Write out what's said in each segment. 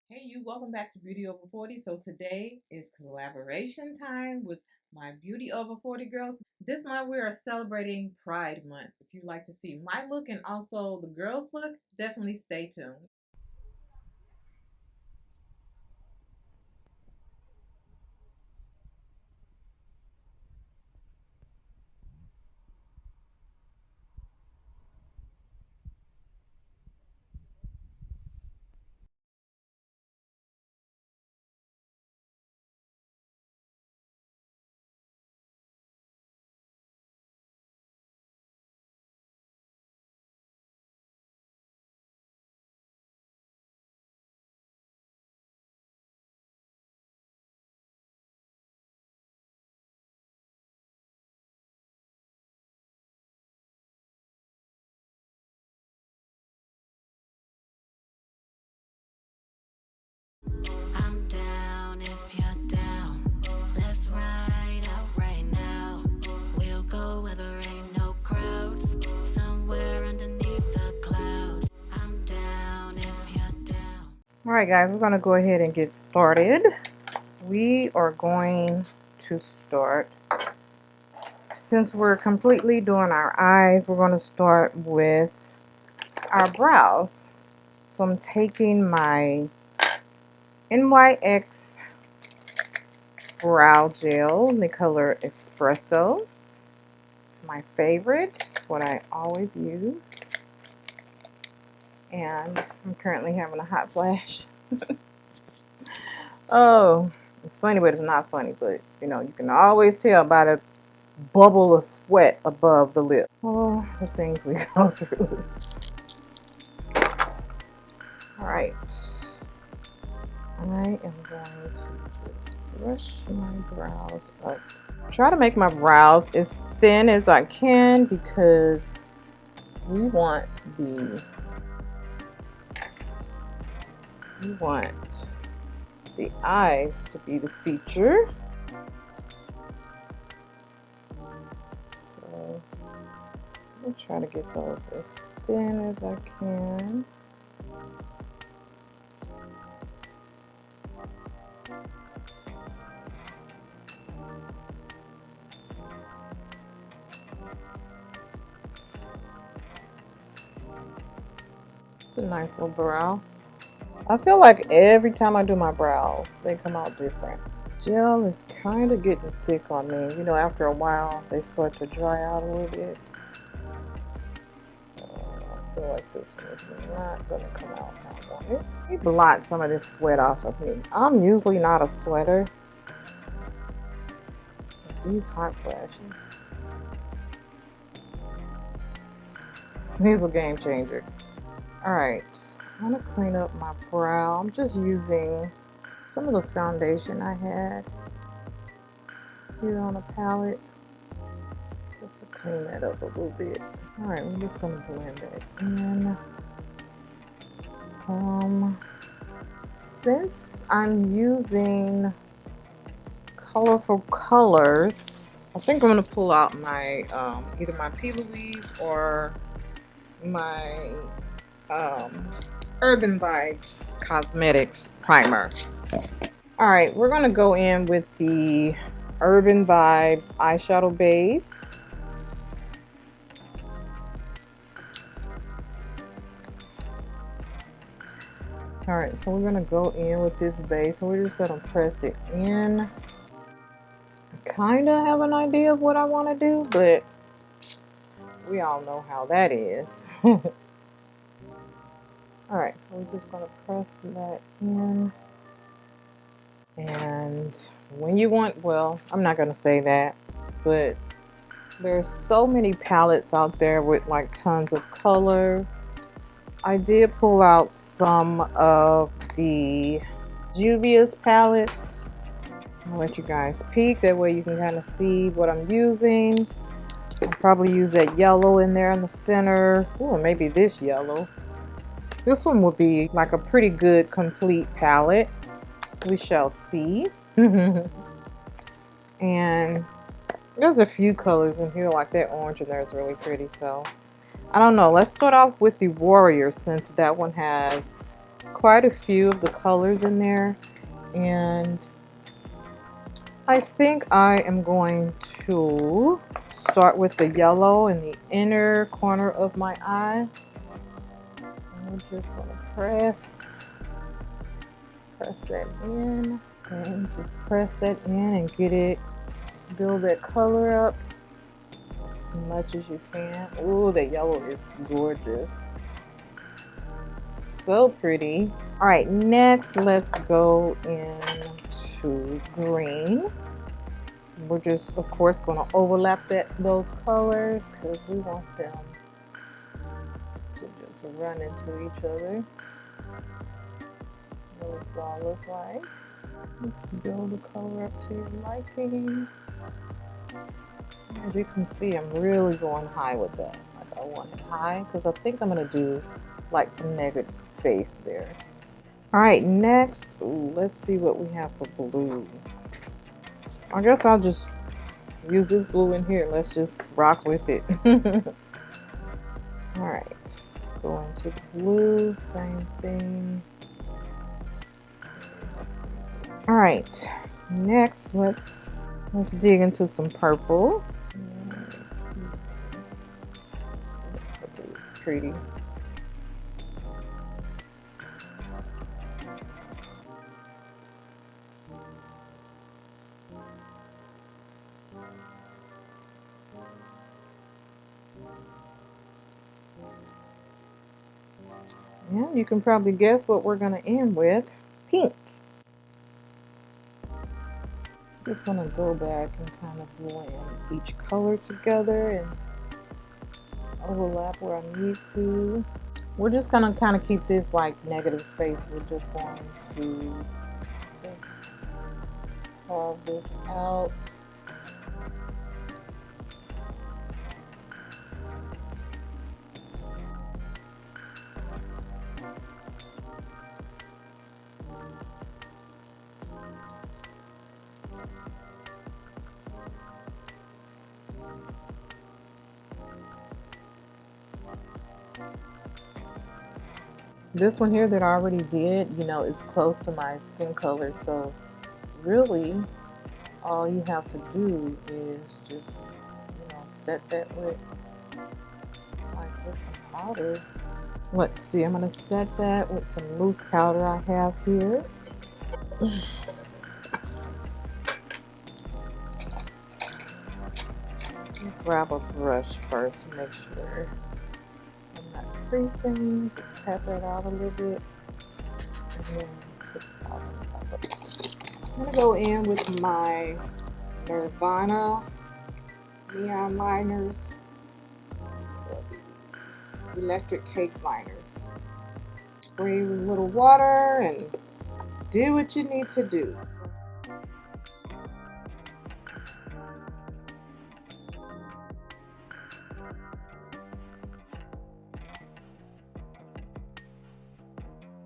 Hey you, welcome back to Beauty Over 40. So today is collaboration time with my Beauty Over 40 girls. This month we are celebrating Pride Month. If you'd like to see my look and also the girls' look, definitely stay tuned. I'm down if you're down. Let's ride out right now. We'll go where there ain't no crowds. Somewhere underneath the clouds. I'm down if you're down. Alright guys, we're going to go ahead and get started. We are going to start, since we're completely doing our eyes, we're going to start with our brows. So I'm taking my NYX brow gel in the color Espresso. It's my favorite. It's what I always use. And I'm currently having a hot flash. Oh, it's funny, but it's not funny. But, you know, you can always tell by the bubble of sweat above the lip. Oh, the things we go through. All right. I am going to just brush my brows up. Try to make my brows as thin as I can because we want the eyes to be the feature. So I'm gonna try to get those as thin as I can. It's a nice little brow. I feel like every time I do my brows, they come out different. Gel is kind of getting thick on me. You know, after a while, they start to dry out a little bit. I feel like this one is not going to come out how I want it. Let me blot some of this sweat off of me. I'm usually not a sweater. But these hot flashes. These are a game changer. Alright, I'm going to clean up my brow. I'm just using some of the foundation I had here on the palette just to clean that up a little bit. Alright, we're just going to blend that in. Since I'm using colorful colors, I think I'm going to pull out my either my P. Louise or my Urban Vibes Cosmetics primer. Alright, we're going to go in with the Urban Vibes eyeshadow base. Alright, so we're going to go in with this base and we're just going to press it in. I kind of have an idea of what I want to do, but we all know how that is. Alright, so we're just going to press that in. And when you want, well, I'm not going to say that, but there's so many palettes out there with like tons of color. I did pull out some of the Juvia's palettes. I'll let you guys peek, that way you can kind of see what I'm using. I'll probably use that yellow in there in the center. Or maybe this yellow. This one would be like a pretty good complete palette. We shall see. And there's a few colors in here, like that orange in there is really pretty. So I don't know. Let's start off with the Warrior, since that one has quite a few of the colors in there, and I think I am going to start with the yellow in the inner corner of my eye. And we're just going to press that in, and just press that in and get it, build that color up as much as you can. Ooh, that yellow is gorgeous. So pretty. All right, next let's go into green. We're just, of course, going to overlap those colors because we want them to just run into each other. Really flawless like. Let's build the color up to your liking. As you can see, I'm really going high with that. Like, I want it high because I think I'm going to do like some negative space there. All right, next, let's see what we have for blue. I guess I'll just use this blue in here. Let's just rock with it. All right, go into the blue, same thing. All right, next let's dig into some purple. Purple is pretty. Yeah, you can probably guess what we're going to end with. Pink. Just going to go back and kind of blend each color together and overlap where I need to. We're just going to kind of keep this like negative space. We're just going to just carve this out. This one here that I already did, you know, is close to my skin color, so really all you have to do is just, you know, set that with some powder. Let's see, I'm gonna set that with some loose powder I have here. Grab a brush first and make sure I'm not creasing. Just pat that out a little bit. And then put the powder on top of it. I'm gonna go in with my Nirvana neon liners, electric cake liners. Spray with a little water and do what you need to do.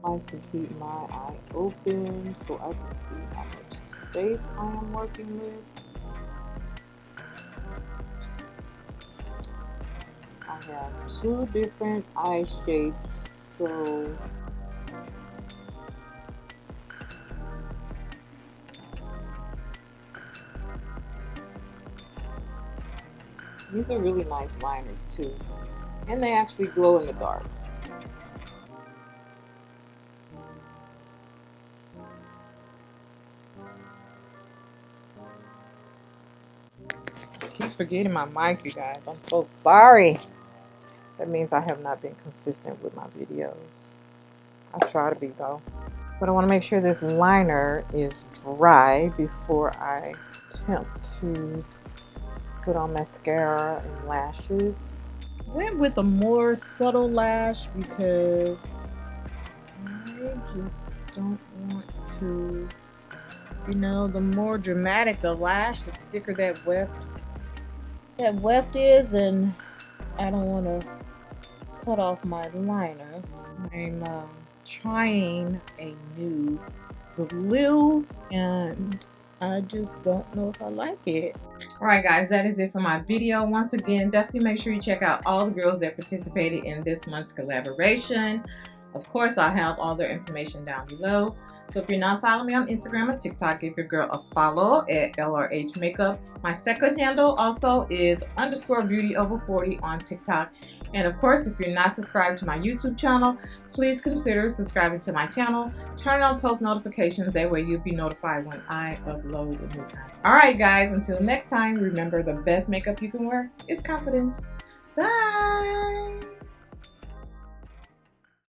I like to keep my eye open so I can see how much space I am working with. I have two different eye shapes, so these are really nice liners too, and they actually glow in the dark. I keep forgetting my mic, you guys. I'm so sorry. That means I have not been consistent with my videos. I try to be though. But I want to make sure this liner is dry before I attempt to put on mascara and lashes. I went with a more subtle lash because I just don't want to, you know, the more dramatic the lash, the thicker that weft is, and I don't want to cut off my liner. I'm trying a new glue and I just don't know if I like it. Alright guys, that is it for my video. Once again, definitely make sure you check out all the girls that participated in this month's collaboration. Of course, I'll have all their information down below. So if you're not following me on Instagram or TikTok, give your girl a follow at LRH Makeup. My second handle also is _beauty over40 on TikTok. And of course, if you're not subscribed to my YouTube channel, please consider subscribing to my channel. Turn on post notifications, that way you'll be notified when I upload a new content. Alright guys, until next time, remember the best makeup you can wear is confidence. Bye!